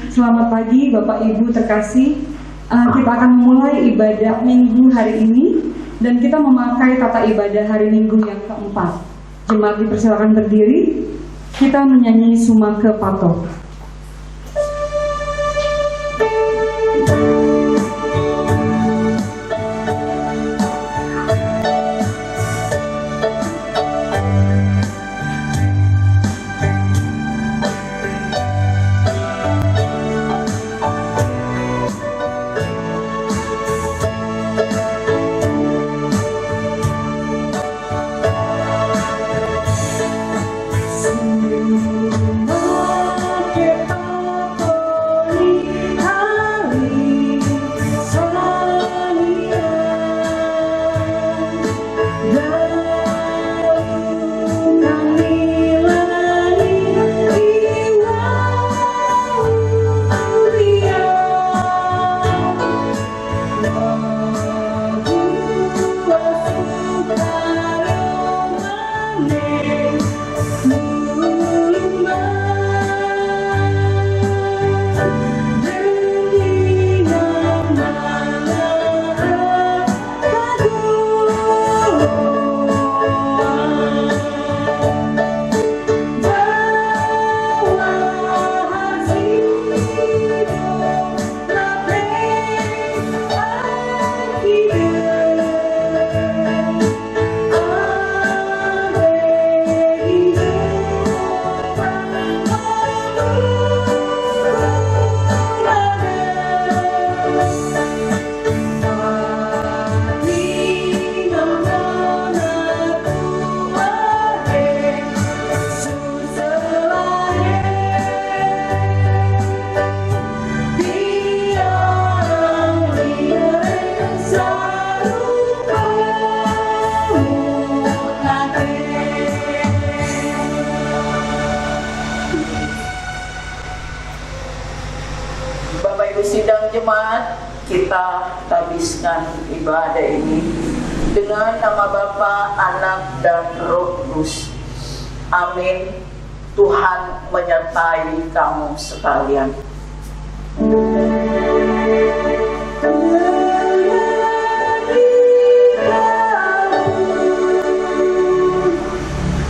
Selamat pagi Bapak Ibu terkasih. Kita akan memulai ibadah minggu hari ini dan kita memakai tata ibadah hari minggu yang keempat. Jemaat dipersilakan berdiri. Kita menyanyi Sumake Pato. Kita habiskan ibadah ini dengan nama Bapa, Anak, dan Roh Kudus. Amin. Tuhan menyertai kamu sekalian.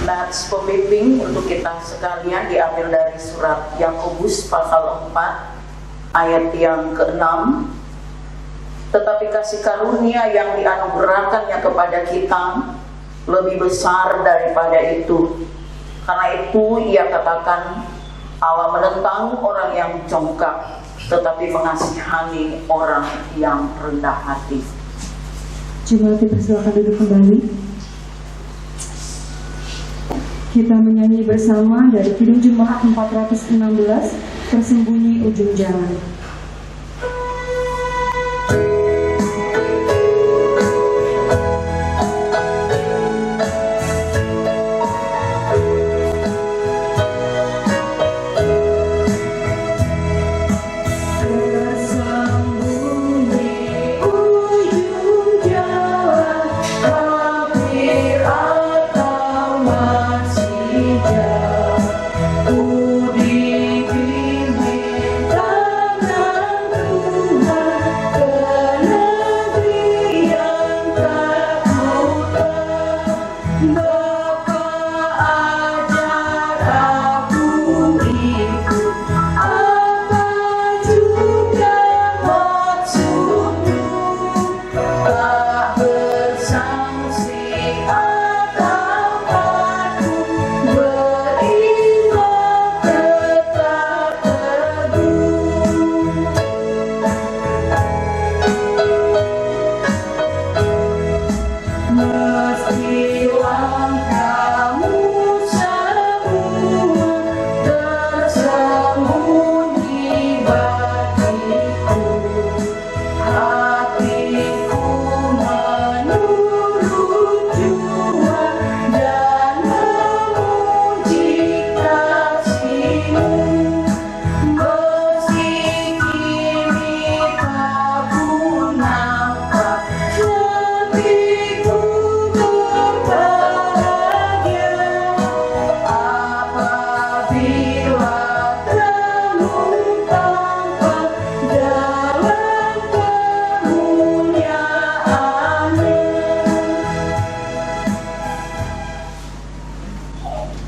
Nats pembimbing untuk kita sekalian diambil dari surat Yakobus pasal 4 ayat yang ke-6. Tetapi kasih karunia yang dianugerahkannya kepada kita lebih besar daripada itu. Karena itu ia katakan, Allah menentang orang yang congkak, tetapi mengasihani orang yang rendah hati. Jemaat dipersilakan duduk kembali. Kita menyanyi bersama dari Kidung Jemaat 416, Tersembunyi Ujung Jalan.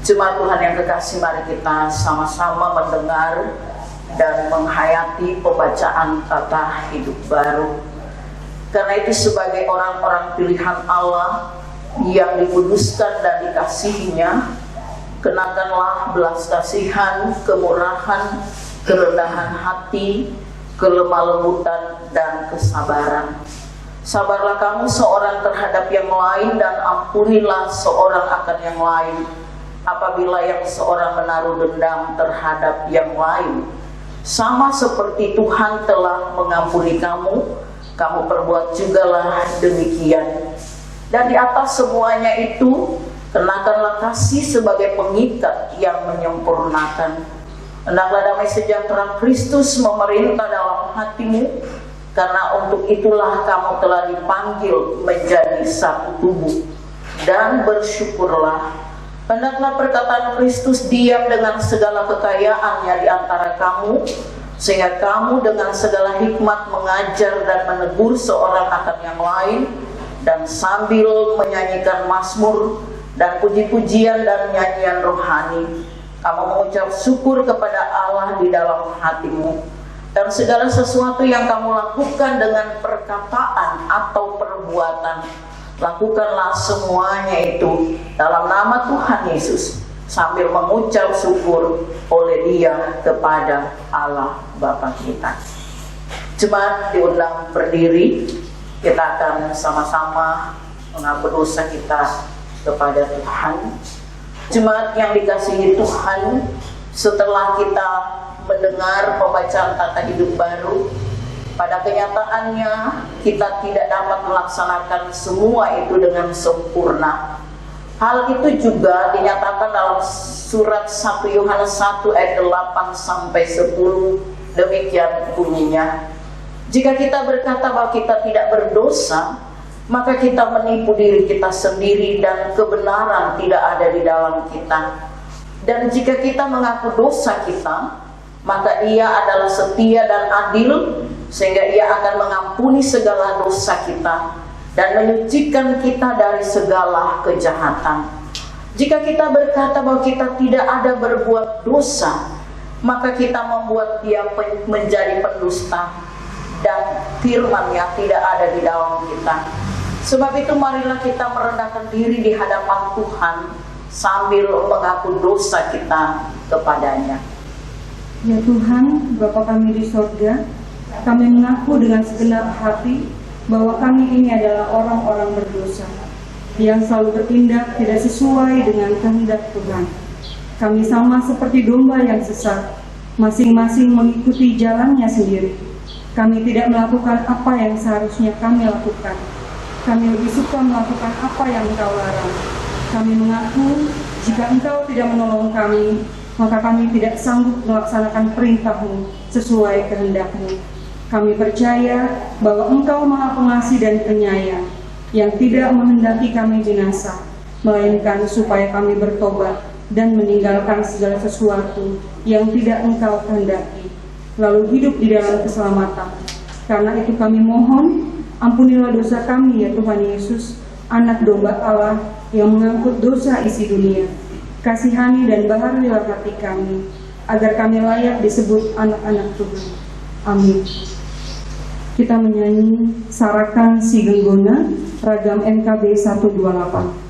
Jemaat Tuhan yang kekasih, mari kita sama-sama mendengar dan menghayati pembacaan tata hidup baru. Karena itu sebagai orang-orang pilihan Allah yang dikuduskan dan dikasihinya, kenakanlah belas kasihan, kemurahan, kerendahan hati, kelemah lembutan, dan kesabaran. Sabarlah kamu seorang terhadap yang lain, dan ampunilah seorang akan yang lain apabila yang seorang menaruh dendam terhadap yang lain. Sama seperti Tuhan telah mengampuni kamu, kamu perbuat jugalah demikian. Dan di atas semuanya itu, kenakanlah kasih sebagai pengikat yang menyempurnakan. Hendaklah damai sejahtera Kristus memerintah dalam hatimu, karena untuk itulah kamu telah dipanggil menjadi satu tubuh. Dan bersyukurlah. Hendaklah perkataan Kristus diam dengan segala kekayaannya di antara kamu, sehingga kamu dengan segala hikmat mengajar dan menegur seorang akan yang lain, dan sambil menyanyikan mazmur dan puji-pujian dan nyanyian rohani, kamu mengucap syukur kepada Allah di dalam hatimu. Dan segala sesuatu yang kamu lakukan dengan perkataan atau perbuatan, lakukanlah semuanya itu dalam nama Tuhan Yesus, sambil mengucap syukur oleh Dia kepada Allah Bapa kita. Jemaat diundang berdiri, kita akan sama-sama mengaku dosa kita kepada Tuhan. Jemaat yang dikasihi Tuhan, setelah kita mendengar pembacaan tata hidup baru, pada kenyataannya kita tidak dapat melaksanakan semua itu dengan sempurna. Hal itu juga dinyatakan dalam surat 1 Yohanes 1 ayat 8 sampai 10. Demikian bunyinya. Jika kita berkata bahwa kita tidak berdosa, maka kita menipu diri kita sendiri dan kebenaran tidak ada di dalam kita. Dan jika kita mengaku dosa kita, maka Ia adalah setia dan adil, sehingga Ia akan mengampuni segala dosa kita dan menyucikan kita dari segala kejahatan. Jika kita berkata bahwa kita tidak ada berbuat dosa, maka kita membuat Dia menjadi pendusta, dan firman-Nya tidak ada di dalam kita. Sebab itu marilah kita merendahkan diri di hadapan Tuhan sambil mengaku dosa kita kepada-Nya. Ya Tuhan, Bapa kami di sorga, kami mengaku dengan segenap hati bahwa kami ini adalah orang-orang berdosa yang selalu bertindak tidak sesuai dengan kehendak Tuhan. Kami sama seperti domba yang sesat, masing-masing mengikuti jalannya sendiri. Kami tidak melakukan apa yang seharusnya kami lakukan. Kami lebih suka melakukan apa yang Engkau larang. Kami mengaku jika Engkau tidak menolong kami, maka kami tidak sanggup melaksanakan perintah-Mu sesuai kehendak-Mu. Kami percaya bahwa Engkau Maha Pengasih dan Penyayang, yang tidak menghendaki kami binasa, melainkan supaya kami bertobat dan meninggalkan segala sesuatu yang tidak Engkau kehendaki, lalu hidup di dalam keselamatan. Karena itu kami mohon, ampunilah dosa kami ya Tuhan Yesus, Anak Domba Allah yang mengangkut dosa isi dunia. Kasihani dan baharuilah hati kami, agar kami layak disebut anak-anak Tuhan. Amin. Kita menyanyi Sarakan Si Genggona, ragam NKB 128.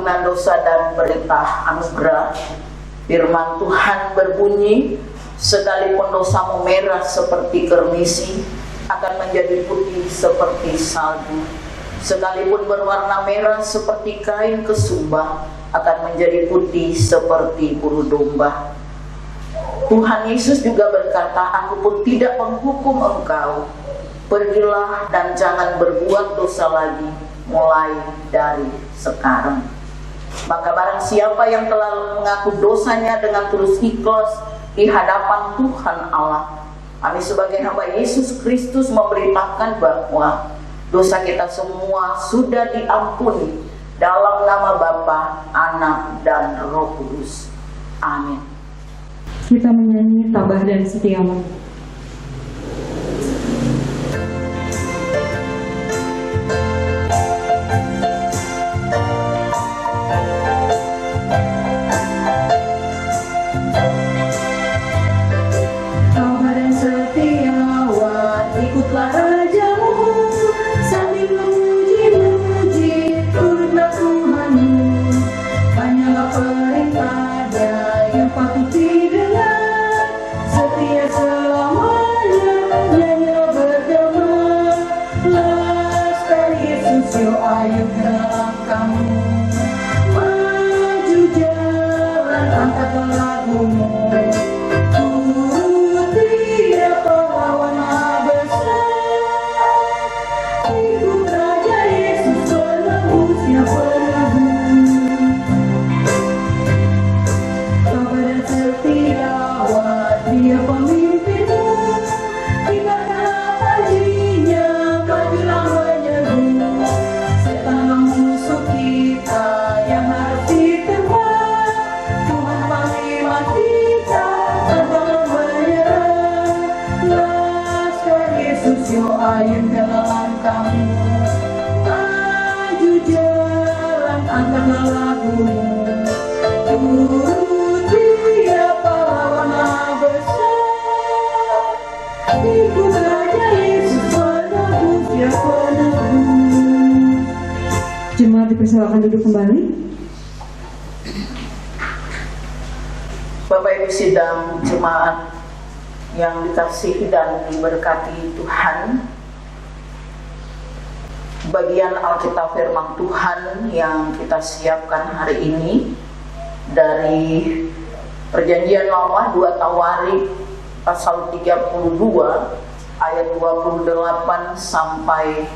ampunan dosa dan berita anugerah. Firman Tuhan berbunyi, sekalipun dosamu merah seperti kermisi, akan menjadi putih seperti salju. Sekalipun berwarna merah seperti kain kesumba, akan menjadi putih seperti bulu domba. Tuhan Yesus juga berkata, aku pun tidak menghukum engkau. Pergilah dan jangan berbuat dosa lagi, mulai dari sekarang. Maka barang siapa yang telah mengaku dosanya dengan tulus ikhlas di hadapan Tuhan Allah, kami sebagai hamba Yesus Kristus memberitakan bahwa dosa kita semua sudah diampuni dalam nama Bapa, Anak, dan Roh Kudus. Amin. Kita menyanyi tabah dan setiawan. Tabah dan setiawan, ikutlah Rajamu, sambil memuji-muji turutlah Tuhanmu. Banyaklah perintahnya yang patut didengar, setia selamanya, nyanyilah bergema. Laskar Yesus, yo ayo dalam kamu, maju jalan, angkatlah lagumu. Dia pahlawan maha besar, ikut Raja Yesus penebus yang penebus. Tabah dan setiawan, dia pemimpinmu, tinggalkanlah pajinya, majulah menyeru. Setanlah musuh kita yang harus ditebas, Tuhan panglima kita, tanpa menyerah. Laskar Yesus, yo ayo dalam kamu, maju jalan, angkatlah lagumu. Turut dia pahlawan maha besar, ikut Raja Yesus penebus yang penebus. Jemaat dipersilakan duduk kembali. Bapak Ibu sidang jemaat yang dikasihi dan diberkati Tuhan, bagian Alkitab firman Tuhan yang kita siapkan hari ini dari Perjanjian Lama 2 Tawarik pasal 32 ayat 28 sampai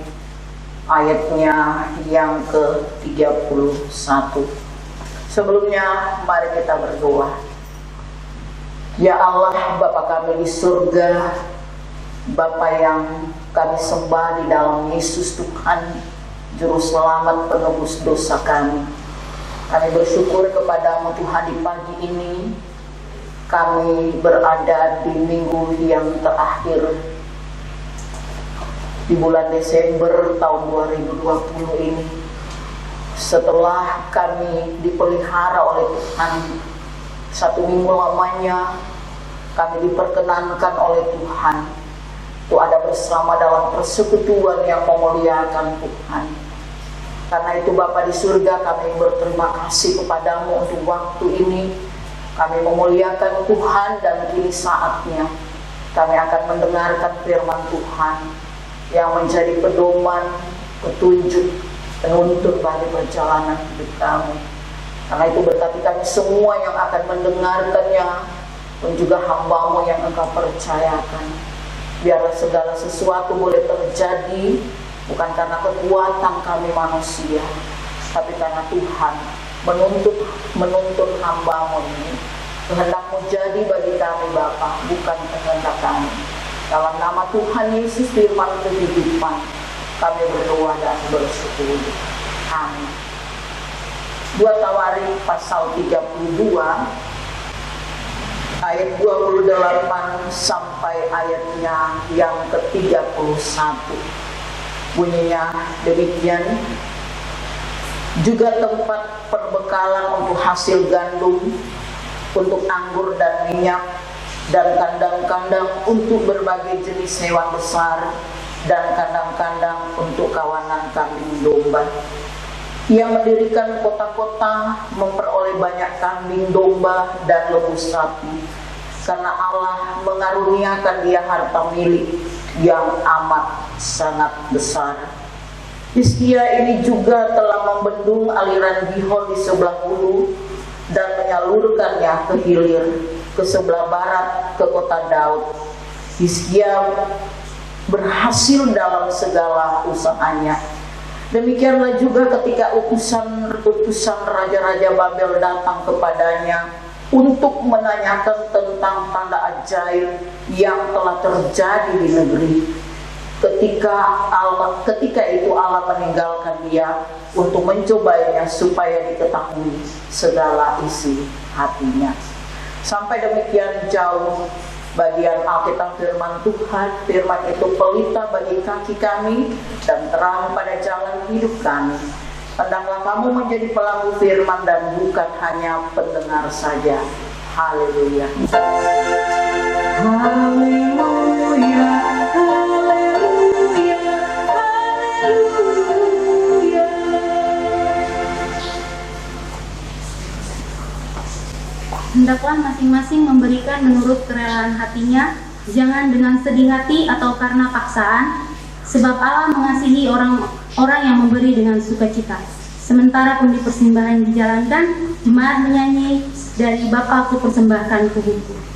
ayatnya yang ke-31. Sebelumnya mari kita berdoa. Ya Allah, Bapa kami di surga, Bapa yang kami sembah di dalam Yesus Tuhan, Juru Selamat penebus dosa kami. Kami bersyukur kepadamu Tuhan di pagi ini. Kami berada di minggu yang terakhir di bulan Desember tahun 2020 ini. Setelah kami dipelihara oleh Tuhan 1 minggu lamanya, kami diperkenankan oleh Tuhan untuk ada bersama dalam persekutuan yang memuliakan Tuhan. Karena itu Bapa di surga, kami berterima kasih kepadamu untuk waktu ini. Kami memuliakan Tuhan dan kini saatnya kami akan mendengarkan firman Tuhan yang menjadi pedoman, petunjuk, penuntun bagi perjalanan hidup kami. Karena itu berkati kami semua yang akan mendengarkannya, dan juga hamba-Mu yang Engkau percayakan. Biarlah segala sesuatu boleh terjadi, bukan karena kekuatan kami manusia, tapi karena Tuhan menuntun hamba-Mu ini. Kehendak-Mu jadi bagi kami Bapa, bukan kehendak kami. Dalam nama Tuhan Yesus, firman kehidupan, kami berdoa dan bersyukur. Amin. 2 Tawarik pasal 32 ayat 28 sampai ayatnya yang ke-31. Bunyinya demikian. Juga tempat perbekalan untuk hasil gandum, untuk anggur dan minyak, dan kandang-kandang untuk berbagai jenis hewan besar, dan kandang-kandang untuk kawanan kambing domba. Ia mendirikan kota-kota, memperoleh banyak kambing domba dan lembu sapi, karena Allah mengaruniakan dia harta milik yang amat sangat besar. Hizkia ini juga telah membendung aliran Gihon di sebelah hulu dan menyalurkannya ke hilir, ke sebelah barat, ke kota Daud. Hizkia berhasil dalam segala usahanya. Demikianlah juga ketika utusan raja-raja Babel datang kepadanya untuk menanyakan tentang tanda ajaib yang telah terjadi di negeri. Ketika itu Allah meninggalkan dia untuk mencobanya supaya diketahui segala isi hatinya. Sampai demikian jauh bagian Alkitab firman Tuhan. Firman itu pelita bagi kaki kami dan terang pada jalan hidup kami. Hendaklah kamu menjadi pelaku firman dan bukan hanya pendengar saja. Haleluya. Haleluya, haleluya, haleluya. Hendaklah masing-masing memberikan menurut kerelaan hatinya, jangan dengan sedih hati atau karena paksaan, sebab Allah mengasihi orang yang memberi dengan sukacita. Sementara pundi persembahan dijalankan, jemaat menyanyi dari Bapa ku persembahkan tubuhku.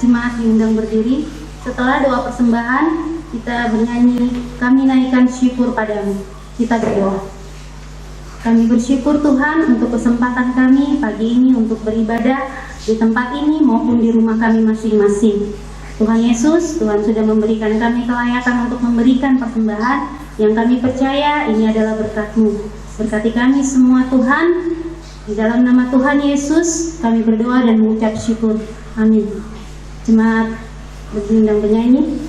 Jemaat diundang berdiri. Setelah doa persembahan, kita bernyanyi, kami naikkan syukur padamu. Kita berdoa. Kami bersyukur Tuhan untuk kesempatan kami pagi ini untuk beribadah di tempat ini maupun di rumah kami masing-masing. Tuhan Yesus, Tuhan sudah memberikan kami kelayakan untuk memberikan persembahan yang kami percaya ini adalah berkat-Mu. Berkati kami semua Tuhan. Di dalam nama Tuhan Yesus kami berdoa dan mengucap syukur. Amin. Jemaat berundang penyanyi.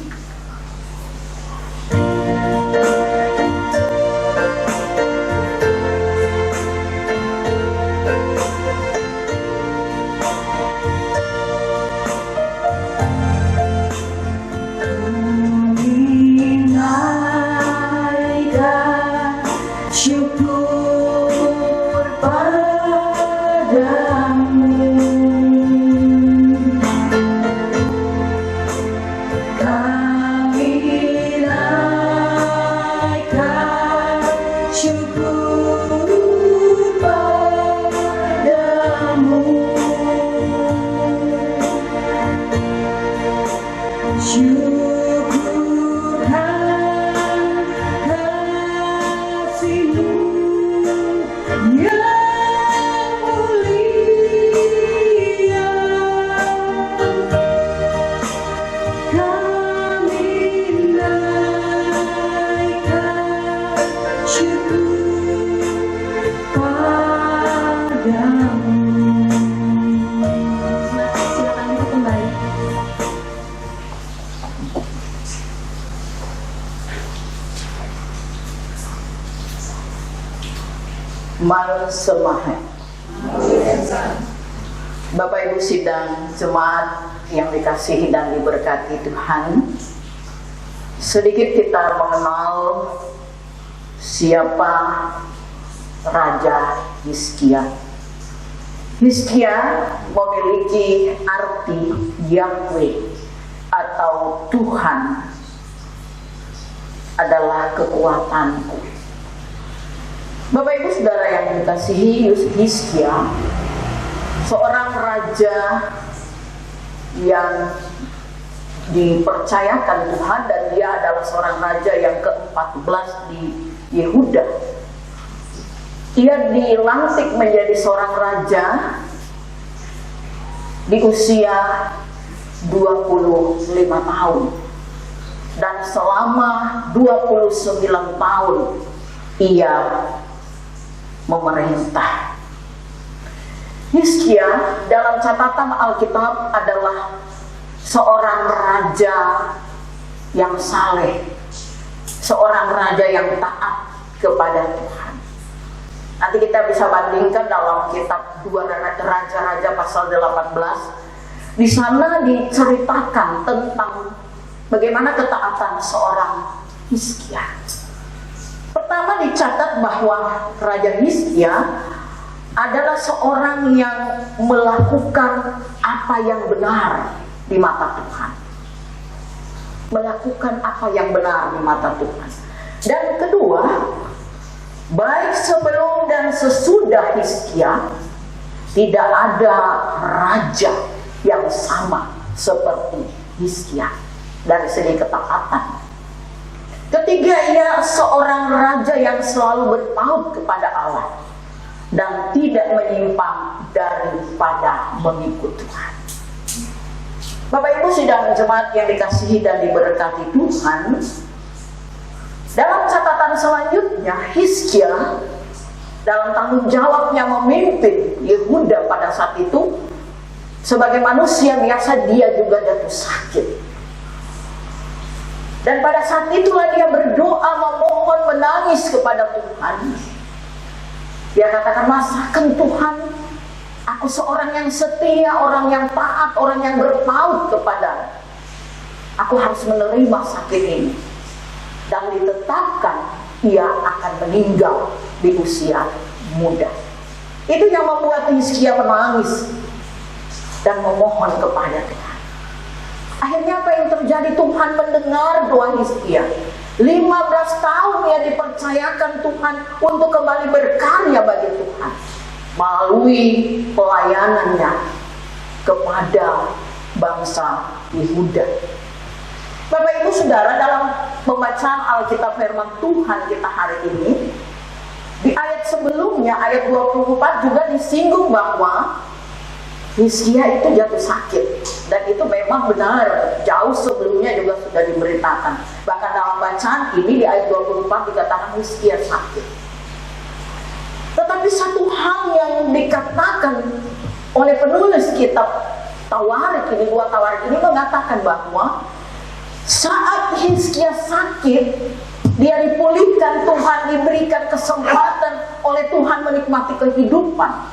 Mansemahe. Bapak Ibu sidang jemaat yang dikasihi dan diberkati Tuhan, sedikit kita mengenal siapa Raja Hizkia. Hizkia memiliki arti Yahweh atau Tuhan adalah kekuatanku. Bapak Ibu Saudara yang dikasihi, Hizkia seorang raja yang dipercayakan Tuhan, dan dia adalah seorang raja yang ke-14 di Yehuda. Ia dilantik menjadi seorang raja di usia 25 tahun, dan selama 29 tahun ia memerintah. Hizkia dalam catatan Alkitab adalah seorang raja yang saleh, seorang raja yang taat kepada Tuhan. Nanti kita bisa bandingkan dalam kitab 2 Raja-Raja pasal 18. Di sana diceritakan tentang bagaimana ketaatan seorang Hizkia. Pertama dicatat bahwa Raja Hizkia adalah seorang yang melakukan apa yang benar di mata Tuhan. Melakukan apa yang benar di mata Tuhan. Dan kedua, baik sebelum dan sesudah Hizkia, tidak ada raja yang sama seperti Hizkia dari segi ketaatan. Ketiga, ia seorang raja yang selalu berpaut kepada Allah dan tidak menyimpang daripada mengikut Tuhan. Bapak Ibu sidang jemaat yang dikasihi dan diberkati Tuhan, dalam catatan selanjutnya, Hizkia dalam tanggung jawabnya memimpin Yehuda pada saat itu, sebagai manusia biasa dia juga jatuh sakit. Dan pada saat itulah dia berdoa, memohon, menangis kepada Tuhan. Dia katakan, masakan Tuhan, aku seorang yang setia, orang yang taat, orang yang berpaut kepada. Aku harus menerima sakit ini. Dan ditetapkan ia akan meninggal di usia muda. Itu yang membuat Hizkia menangis dan memohon kepada Tuhan. Akhirnya apa yang terjadi? Tuhan mendengar doa Hizkia. 15 tahun ia dipercayakan Tuhan untuk kembali berkarya bagi Tuhan melalui pelayanannya kepada bangsa Yehuda. Bapak Ibu Saudara, dalam pembacaan Alkitab firman Tuhan kita hari ini, di ayat sebelumnya, ayat 24 juga disinggung bahwa Hizkia itu jatuh sakit. Dan itu memang benar, jauh sebelumnya juga sudah diberitakan. Bahkan dalam bacaan ini di ayat 24 dikatakan Hizkia sakit. Tetapi satu hal yang dikatakan oleh penulis kitab Tawarik ini, 2 Tawarik ini mengatakan bahwa saat Hizkia sakit, dia dipulihkan Tuhan, diberikan kesempatan oleh Tuhan menikmati kehidupan.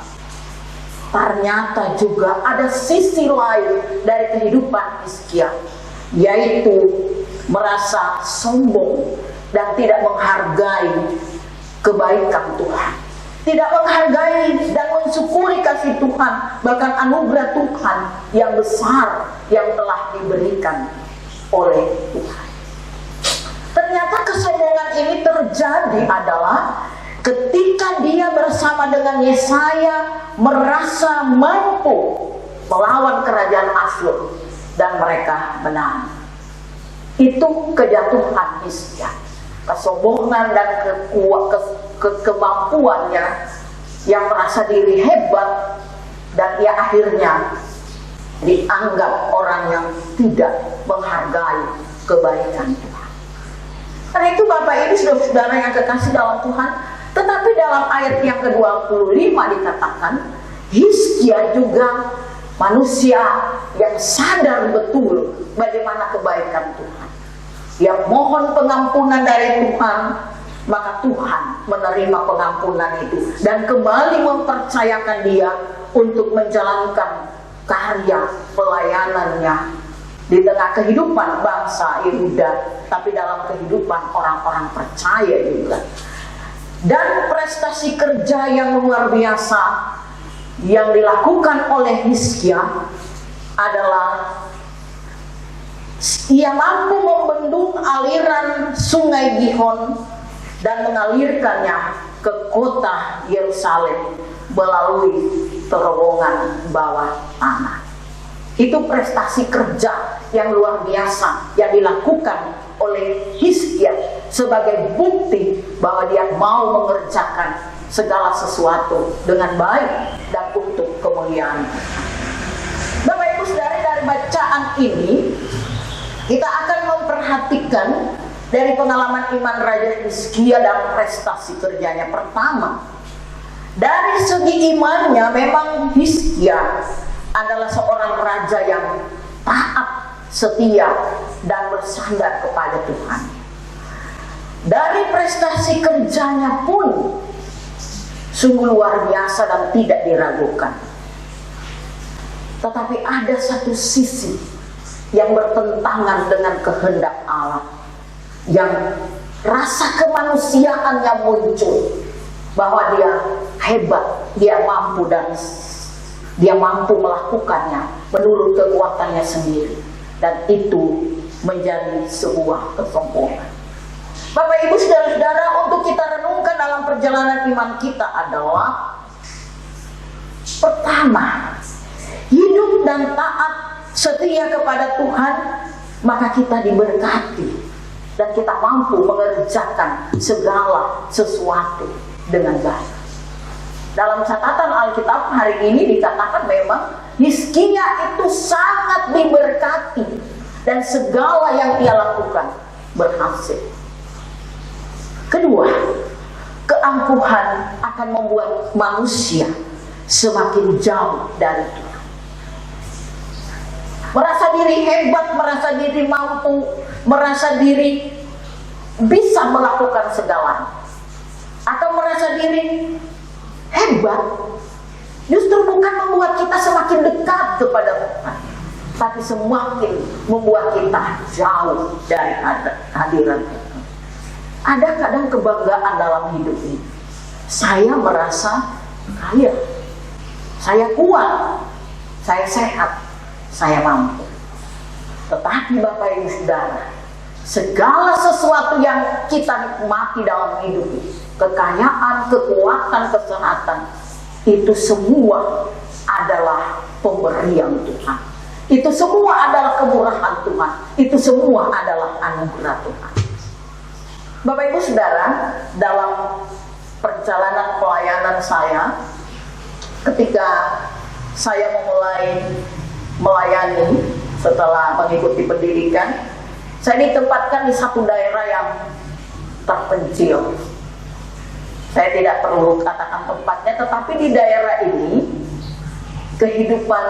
Ternyata juga ada sisi lain dari kehidupan Hizkia, yaitu merasa sombong dan tidak menghargai kebaikan Tuhan, tidak menghargai dan mensyukuri kasih Tuhan, bahkan anugerah Tuhan yang besar yang telah diberikan oleh Tuhan. Ternyata kesombongan ini terjadi adalah ketika dia bersama dengan Yesaya merasa mampu melawan kerajaan Asyur dan mereka menang. Itu kejatuhan Hizkia, kesombongan dan kemampuannya yang merasa diri hebat, dan ia akhirnya dianggap orang yang tidak menghargai kebaikan Tuhan. Karena itu Bapak Ibu saudara yang kekasih dalam Tuhan, tetapi dalam ayat yang ke-25 dikatakan Hizkia juga manusia yang sadar betul bagaimana kebaikan Tuhan. Dia mohon pengampunan dari Tuhan, maka Tuhan menerima pengampunan itu dan kembali mempercayakan dia untuk menjalankan karya pelayanannya di tengah kehidupan bangsa Yehuda, tapi dalam kehidupan orang-orang percaya juga. Dan prestasi kerja yang luar biasa yang dilakukan oleh Hizkia adalah ia mampu membendung aliran sungai Gihon dan mengalirkannya ke kota Yerusalem melalui terowongan bawah tanah. Itu prestasi kerja yang luar biasa yang dilakukan oleh Hizkia sebagai bukti bahwa dia mau mengerjakan segala sesuatu dengan baik dan untuk kemuliaan. Bapak Ibu Saudara, dari bacaan ini kita akan memperhatikan dari pengalaman iman Raja Hizkia dan prestasi kerjanya. Pertama, dari segi imannya memang Hizkia adalah seorang raja yang taat, setia, dan bersandar kepada Tuhan. Dari prestasi kerjanya pun sungguh luar biasa dan tidak diragukan. Tetapi ada satu sisi yang bertentangan dengan kehendak Allah, yang rasa kemanusiaannya muncul, bahwa dia hebat, dia mampu dan dia mampu melakukannya menurut kekuatannya sendiri, dan itu menjadi sebuah kesombongan. Bapak Ibu Saudara-saudara, untuk kita renungkan dalam perjalanan iman kita adalah pertama, hidup dan taat setia kepada Tuhan, maka kita diberkati dan kita mampu mengerjakan segala sesuatu dengan baik. Dalam catatan Alkitab hari ini dikatakan memang Hizkia itu sangat diberkati dan segala yang ia lakukan berhasil. Kedua, keangkuhan akan membuat manusia semakin jauh dari Tuhan. Merasa diri hebat, merasa diri mampu, merasa diri bisa melakukan segalanya, atau merasa diri hebat, justru bukan membuat kita semakin dekat kepada Tuhan, tapi semakin membuat kita jauh dari hadirat Tuhan. Ada kadang kebanggaan dalam hidup ini. Saya merasa kaya, saya kuat, saya sehat, saya mampu. Tetapi Bapak Ibu Saudara, segala sesuatu yang kita nikmati dalam hidup ini, kekayaan, kekuatan, kesehatan, itu semua adalah pemberian Tuhan. Itu semua adalah kemurahan Tuhan. Itu semua adalah anugerah Tuhan. Bapak Ibu Saudara, dalam perjalanan pelayanan saya, ketika saya memulai melayani setelah mengikuti pendidikan, saya ditempatkan di satu daerah yang terpencil. Saya tidak perlu katakan tempatnya, tetapi di daerah ini kehidupan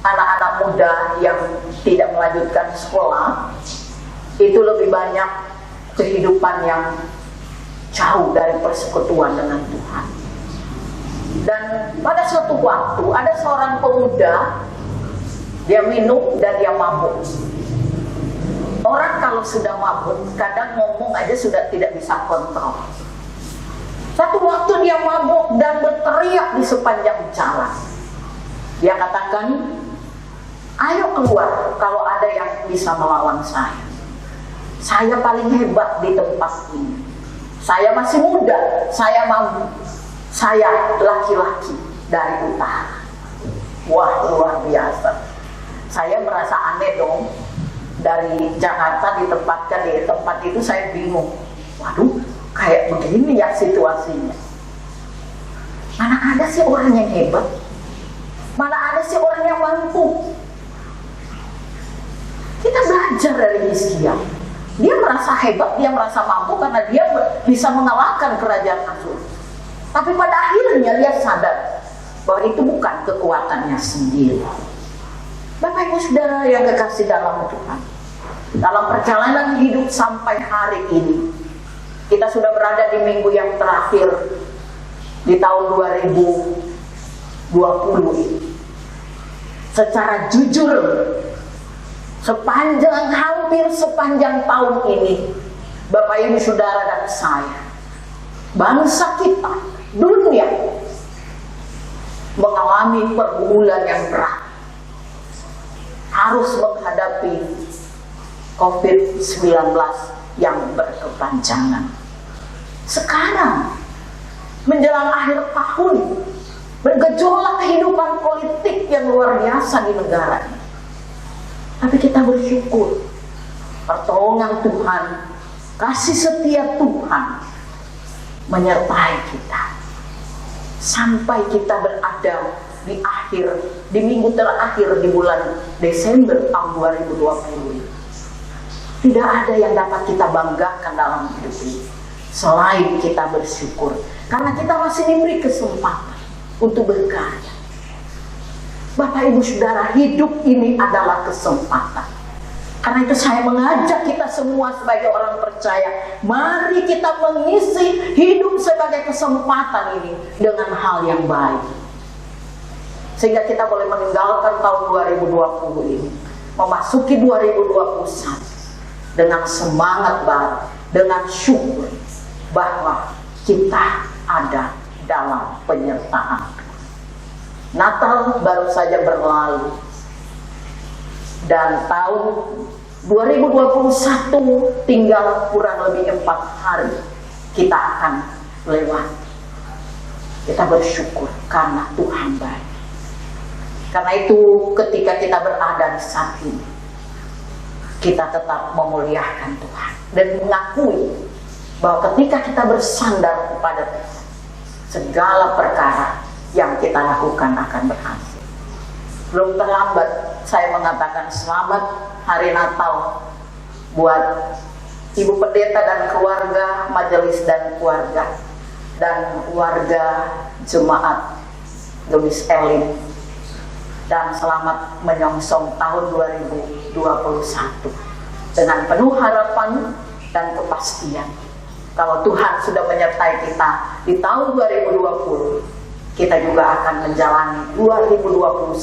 anak-anak muda yang tidak melanjutkan sekolah itu lebih banyak kehidupan yang jauh dari persekutuan dengan Tuhan. Dan pada suatu waktu ada seorang pemuda, dia minum dan dia mabuk. Orang kalau sudah mabuk kadang ngomong aja sudah tidak bisa kontrol. Satu waktu dia mabuk dan berteriak di sepanjang jalan. Dia katakan, ayo keluar kalau ada yang bisa melawan saya. Saya paling hebat di tempat ini. Saya masih muda, saya mampu. Saya laki-laki dari utara. Wah, luar biasa. Saya merasa aneh dong. Dari Jakarta ditempatkan di tempat itu, saya bingung. Waduh, kayak begini ya situasinya. Mana ada sih orang yang hebat? Mana ada sih orang yang mampu? Kita belajar dari Hizkia. Dia merasa hebat, dia merasa mampu karena dia bisa mengalahkan kerajaan Asyur. Tapi pada akhirnya dia sadar bahwa itu bukan kekuatannya sendiri. Bapak Ibu Saudara yang kekasih dalam Tuhan, dalam perjalanan hidup sampai hari ini, Kita sudah berada di minggu yang terakhir di tahun 2020 ini. Secara jujur, hampir sepanjang tahun ini, Bapak Ibu Saudara dan saya, bangsa kita, dunia, mengalami pergumulan yang berat. Harus menghadapi COVID-19 yang berkepanjangan. Sekarang menjelang akhir tahun, bergejolak kehidupan politik yang luar biasa di negara ini. Tapi kita bersyukur pertolongan Tuhan, kasih setia Tuhan menyertai kita sampai kita berada di minggu terakhir di bulan Desember tahun 2020. Tidak ada yang dapat kita banggakan dalam hidup ini selain kita bersyukur, karena kita masih diberi kesempatan untuk berkarya. Bapak Ibu Saudara, hidup ini adalah kesempatan. Karena itu saya mengajak kita semua sebagai orang percaya, mari kita mengisi hidup sebagai kesempatan ini dengan hal yang baik, sehingga kita boleh meninggalkan tahun 2020 ini, memasuki 2021 dengan semangat baru, dengan syukur bahwa kita ada dalam penyertaan. Natal baru saja berlalu, dan tahun 2021 tinggal kurang lebih 4 hari kita akan lewat. Kita bersyukur karena Tuhan baik. Karena itu ketika kita berada di saat ini, kita tetap memuliakan Tuhan dan mengakui bahwa ketika kita bersandar kepada Tuhan, segala perkara yang kita lakukan akan berhasil. Belum terlambat saya mengatakan selamat hari Natal buat Ibu Pendeta dan keluarga, majelis dan keluarga, dan warga jemaat Louis Elim, dan selamat menyongsong tahun 2021 dengan penuh harapan dan kepastian. Kalau Tuhan sudah menyertai kita di tahun 2020, kita juga akan menjalani 2021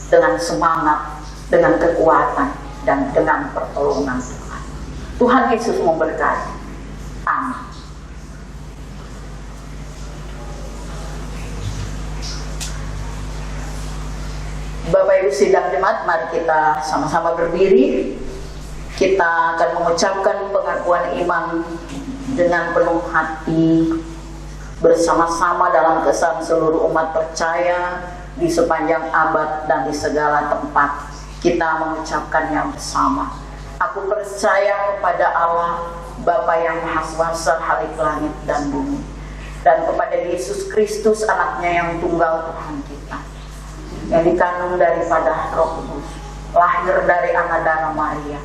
dengan semangat, dengan kekuatan, dan dengan pertolongan Tuhan. Tuhan Yesus memberkati. Amin. Bapak Ibu sidang jemaat, mari kita sama-sama berdiri. Kita akan mengucapkan pengakuan iman dengan penuh hati bersama-sama dalam kesan seluruh umat percaya di sepanjang abad dan di segala tempat. Kita mengucapkannya bersama. Aku percaya kepada Allah, Bapa yang Maha Kuasa, Halik langit dan bumi, dan kepada Yesus Kristus, anaknya yang tunggal Tuhan kita, yang dikandung daripada Roh Kudus, lahir dari anak darah Maria,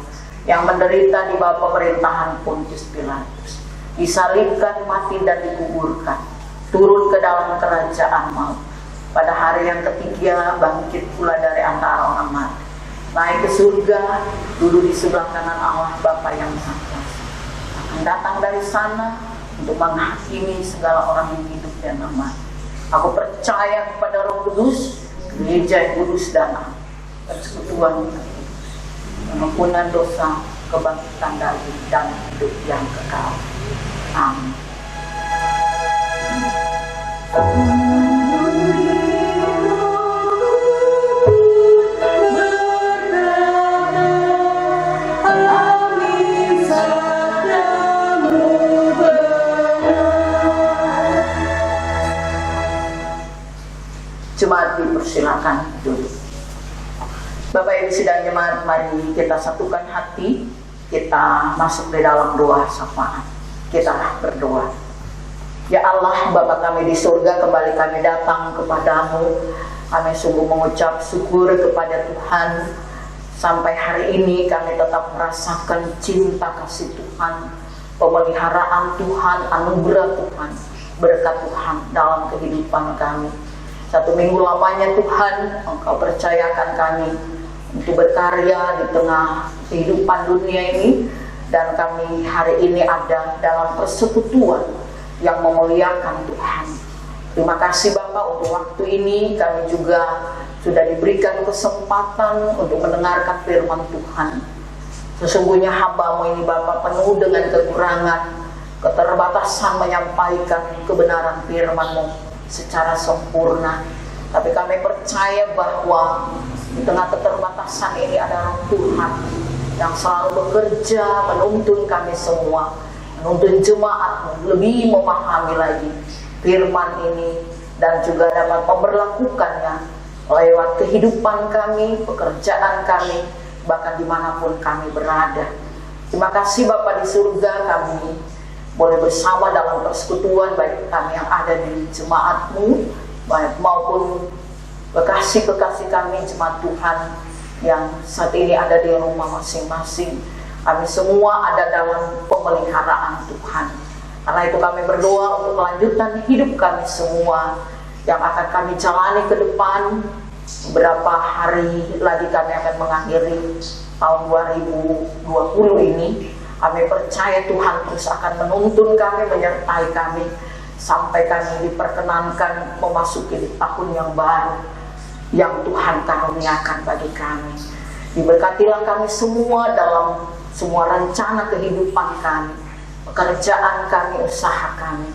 yang menderita di bawah pemerintahan Pontius Pilatus, disalibkan, mati dan dikuburkan, turun ke dalam kerajaan maut, pada hari yang ketiga bangkit pula dari antara orang mati, naik ke surga, duduk di sebelah kanan Allah Bapa yang Maha Kuasa, akan datang dari sana untuk menghakimi segala orang yang hidup dan mati. Aku percaya kepada Roh Kudus, gereja yang kudus dan am, persekutuan pengampunan dosa, kebangkitan dari dan hidup yang kekal. Amin. Jemaat dipersilakan duduk. Bapak Ibu sidang jemaat, mari kita satukan hati, kita masuk di dalam doa syafaat. Kita berdoa. Ya Allah, Bapa kami di surga, kembali kami datang kepadamu. Kami sungguh mengucap syukur kepada Tuhan. Sampai hari ini kami tetap merasakan cinta kasih Tuhan, pemeliharaan Tuhan, anugerah Tuhan, berkat Tuhan dalam kehidupan kami. 1 minggu lamanya Tuhan, Engkau percayakan kami untuk berkarya di tengah kehidupan dunia ini, dan kami hari ini ada dalam persekutuan yang memuliakan Tuhan. Terima kasih Bapak untuk waktu ini. Kami juga sudah diberikan kesempatan untuk mendengarkan firman Tuhan. Sesungguhnya hamba-Mu ini Bapak penuh dengan kekurangan, keterbatasan menyampaikan kebenaran firman-Mu secara sempurna. Tapi kami percaya bahwa di tengah keterbatasan ini ada Roh Tuhan yang selalu bekerja menuntun kami semua, menuntun jemaat-Mu lebih memahami lagi firman ini dan juga dapat memberlakukannya lewat kehidupan kami, pekerjaan kami, bahkan dimanapun kami berada. Terima kasih Bapa di surga, kami boleh bersama dalam persekutuan, baik kami yang ada di jemaat-Mu maupun kekasih-kekasih kami jemaat Tuhan yang saat ini ada di rumah masing-masing. Kami semua ada dalam pemeliharaan Tuhan. Karena itu kami berdoa untuk kelanjutan hidup kami semua yang akan kami jalani ke depan. Beberapa hari lagi kami akan mengakhiri tahun 2020 ini. Kami percaya Tuhan terus akan menuntun kami, menyertai kami sampai kami diperkenankan memasuki di tahun yang baru yang Tuhan karuniakan bagi kami. Diberkatilah kami semua dalam semua rencana kehidupan kami, pekerjaan kami, usaha kami,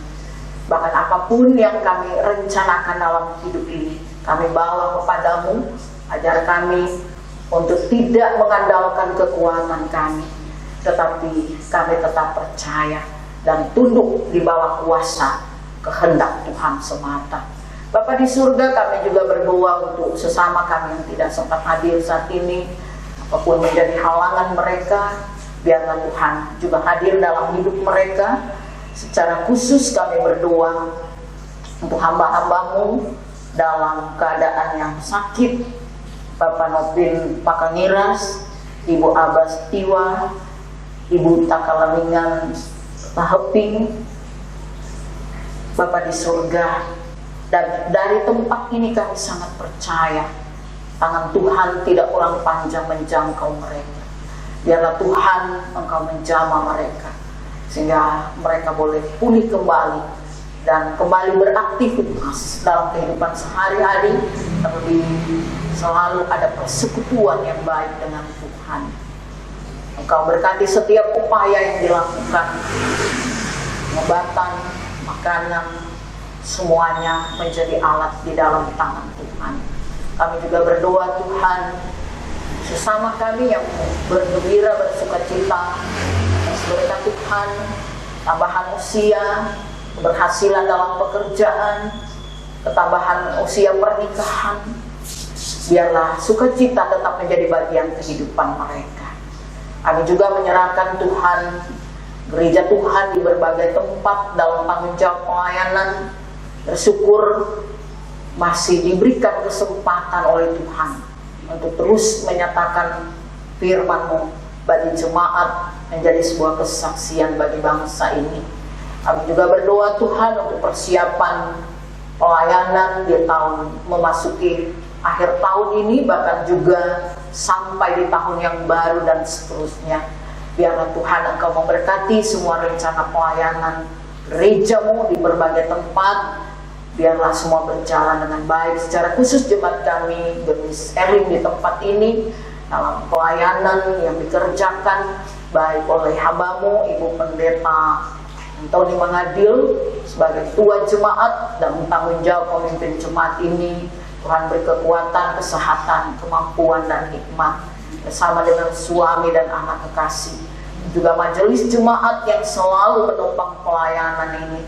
bahkan apapun yang kami rencanakan dalam hidup ini, kami bawa kepadamu. Ajar kami untuk tidak mengandalkan kekuatan kami, tetapi kami tetap percaya dan tunduk di bawah kuasa kehendak Tuhan semata. Bapa di surga, kami juga berdoa untuk sesama kami yang tidak sempat hadir saat ini, apapun menjadi halangan mereka, biarlah Tuhan juga hadir dalam hidup mereka. Secara khusus kami berdoa untuk hamba-hamba-Mu dalam keadaan yang sakit, Bapak Nopin Pakangiras, Ibu Abbas Tiwa, Ibu Takalamingan Taheping. Bapak di surga, dan dari tempat ini kami sangat percaya tangan Tuhan tidak kurang panjang menjangkau mereka. Biarlah Tuhan Engkau menjamah mereka sehingga mereka boleh pulih kembali dan kembali beraktivitas dalam kehidupan sehari-hari, terlebih selalu ada persekutuan yang baik dengan Tuhan. Engkau berkati setiap upaya yang dilakukan, pengobatan, makanan, semuanya menjadi alat di dalam tangan Tuhan. Kami juga berdoa Tuhan, sesama kami yang bergembira, bersuka cita, berkat Tuhan, tambahan usia, keberhasilan dalam pekerjaan, ketambahan usia pernikahan, biarlah sukacita tetap menjadi bagian kehidupan mereka. Kami juga menyerahkan Tuhan, gereja Tuhan di berbagai tempat dalam tanggung jawab pelayanan. Bersyukur masih diberikan kesempatan oleh Tuhan untuk terus menyatakan firman-Mu bagi jemaat, menjadi sebuah kesaksian bagi bangsa ini. Kami juga berdoa Tuhan untuk persiapan pelayanan di tahun memasuki akhir tahun ini, bahkan juga sampai di tahun yang baru dan seterusnya. Biarlah Tuhan Engkau memberkati semua rencana pelayanan gereja-Mu di berbagai tempat. Biarlah semua berjalan dengan baik. Secara khusus jemaat kami Gemis Elim di tempat ini, dalam pelayanan yang dikerjakan baik oleh hamba-Mu Ibu Pendeta Antoni Mangadil sebagai ketua jemaat dan tanggung jawab pemimpin jemaat ini. Tuhan beri kekuatan, kesehatan, kemampuan dan hikmat bersama dengan suami dan anak kekasih. Juga majelis jemaat yang selalu menopang pelayanan ini.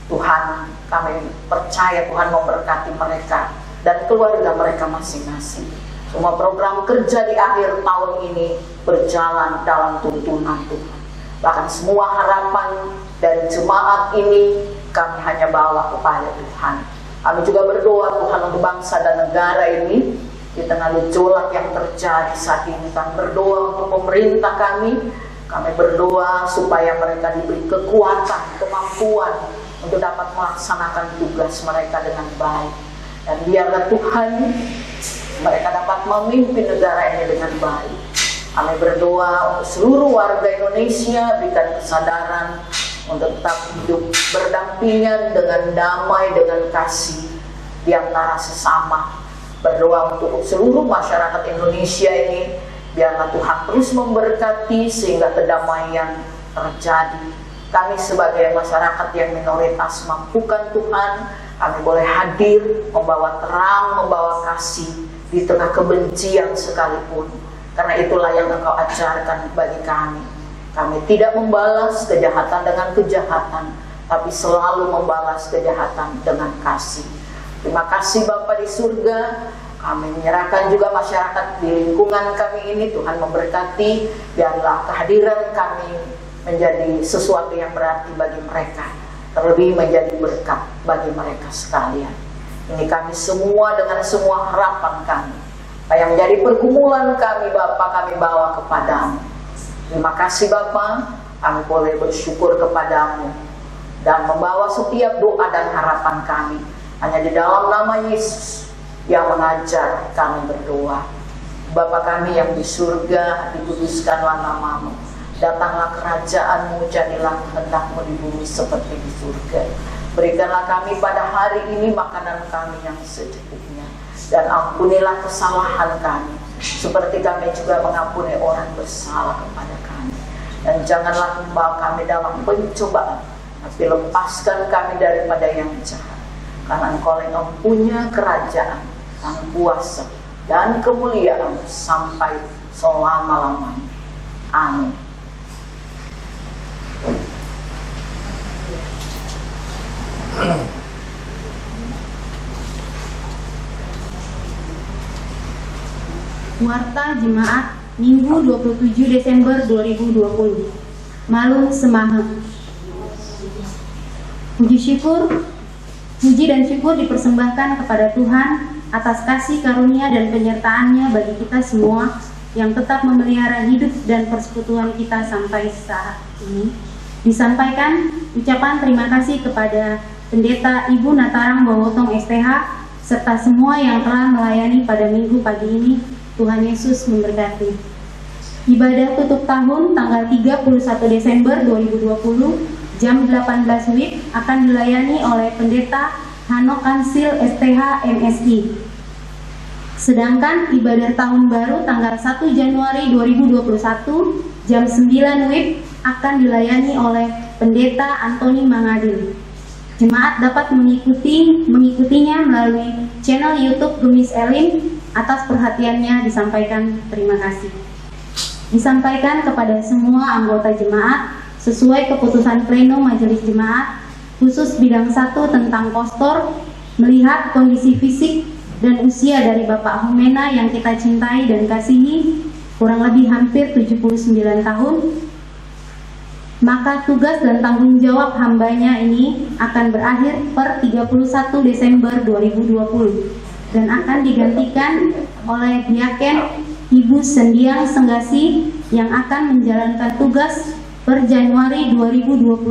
Tuhan, kami percaya Tuhan memberkati mereka dan keluarga mereka masing-masing. Semua program kerja di akhir tahun ini berjalan dalam tuntunan Tuhan. Bahkan semua harapan dari jemaat ini kami hanya bawa kepada Tuhan. Kami juga berdoa Tuhan untuk bangsa dan negara ini di tengah gejolak yang terjadi saat ini. Kami berdoa untuk pemerintah kami. Kami berdoa supaya mereka diberi kekuatan, kemampuan untuk dapat melaksanakan tugas mereka dengan baik. Dan biarlah Tuhan mereka dapat memimpin negara ini dengan baik. Kami berdoa untuk seluruh warga Indonesia, berikan kesadaran untuk tetap hidup berdampingan dengan damai, dengan kasih di antara sesama. Berdoa untuk seluruh masyarakat Indonesia ini, biarlah Tuhan terus memberkati sehingga kedamaian terjadi. Kami sebagai masyarakat yang minoritas mampukan Tuhan, kami boleh hadir, membawa terang, membawa kasih di tengah kebencian sekalipun. Karena itulah yang Engkau ajarkan bagi kami. Kami tidak membalas kejahatan dengan kejahatan, tapi selalu membalas kejahatan dengan kasih. Terima kasih Bapa di surga. Kami menyerahkan juga masyarakat di lingkungan kami ini. Tuhan memberkati, biarlah kehadiran kami menjadi sesuatu yang berarti bagi mereka, terlebih menjadi berkat bagi mereka sekalian. Ini kami semua dengan semua harapan kami, yang menjadi pergumulan kami Bapa, kami bawa kepadamu. Terima kasih Bapa, kami boleh bersyukur kepadamu dan membawa setiap doa dan harapan kami hanya di dalam nama Yesus yang mengajar kami berdoa. Bapa kami yang di surga, dikuduskanlah namamu, datanglah kerajaanmu, jadilah kehendak-mu di bumi seperti di surga. Berikanlah kami pada hari ini makanan kami yang secukupnya, dan ampunilah kesalahan kami, seperti kami juga mengampuni orang bersalah kepada kami. Dan janganlah membawa kami dalam pencobaan, tapi lepaskan kami daripada yang jahat. Karena Engkau yang punya kerajaan dan kuasa dan kemuliaan sampai selama-lamanya. Amin. Warta Jemaat Minggu 27 Desember 2020. Malung Semahe. Puji dan syukur dipersembahkan kepada Tuhan atas kasih karunia dan penyertaan-Nya bagi kita semua yang tetap memelihara hidup dan persekutuan kita sampai saat ini. Disampaikan ucapan terima kasih kepada Pendeta Ibu Natarang Bawotong STH serta semua yang telah melayani pada minggu pagi ini. Tuhan Yesus memberkati. Ibadah tutup tahun tanggal 31 Desember 2020 jam 18 WIB akan dilayani oleh Pendeta Hanok Kansil STH MSI. Sedangkan ibadah tahun baru tanggal 1 Januari 2021 jam 9 WIB akan dilayani oleh Pendeta Antoni Mangadin. Jemaat dapat mengikutinya melalui channel YouTube Gemis Elim. Atas perhatiannya disampaikan terima kasih. Disampaikan kepada semua anggota jemaat sesuai keputusan pleno majelis jemaat khusus bidang 1 tentang kostor, melihat kondisi fisik dan usia dari Bapak Humena yang kita cintai dan kasihi, kurang lebih hampir 79 tahun, maka tugas dan tanggung jawab hambanya ini akan berakhir per 31 Desember 2020 dan akan digantikan oleh Diaken Ibu Sendiang Senggasi yang akan menjalankan tugas per Januari 2021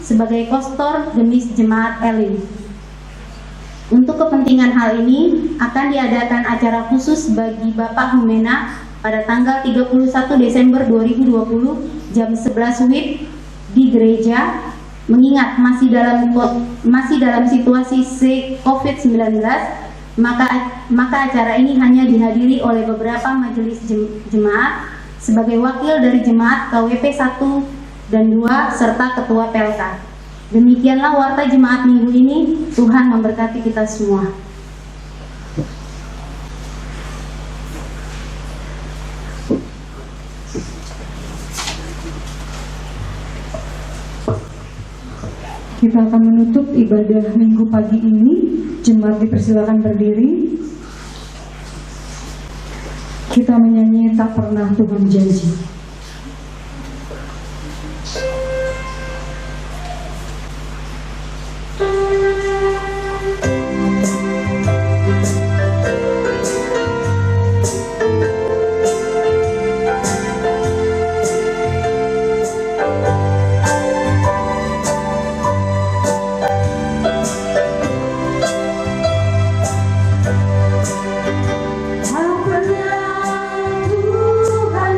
sebagai kostor Gemis Jemaat Elim. Untuk kepentingan hal ini akan diadakan acara khusus bagi Bapak Humena pada tanggal 31 Desember 2020 jam 11 WIB di gereja, mengingat masih dalam situasi COVID-19. Maka acara ini hanya dihadiri oleh beberapa majelis jemaat sebagai wakil dari jemaat KWP 1 dan 2 serta ketua PLK. Demikianlah warta jemaat minggu ini. Tuhan memberkati kita semua. Kita akan menutup ibadah minggu pagi ini. Jemaat dipersilakan berdiri. Kita menyanyi Tak Pernah Tuhan Janji. Tak pernah Tuhan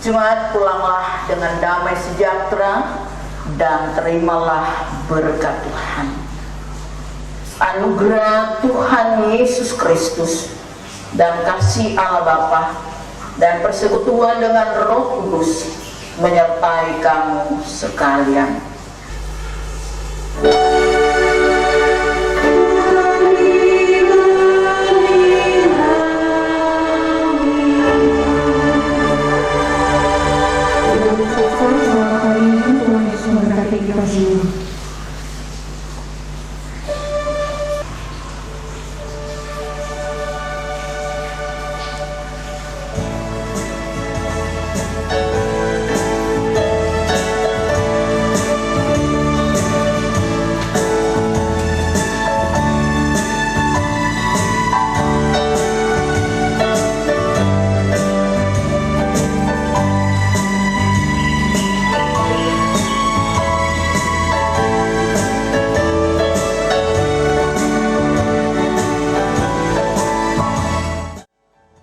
Jemaat, pulanglah dengan damai sejahtera dan terimalah berkat Tuhan. Anugerah Tuhan Yesus Kristus dan kasih Allah Bapa dan persekutuan dengan Roh Kudus menyertai kamu sekalian. Selamat hari ini Tuhan Yesus memberkati kita semua.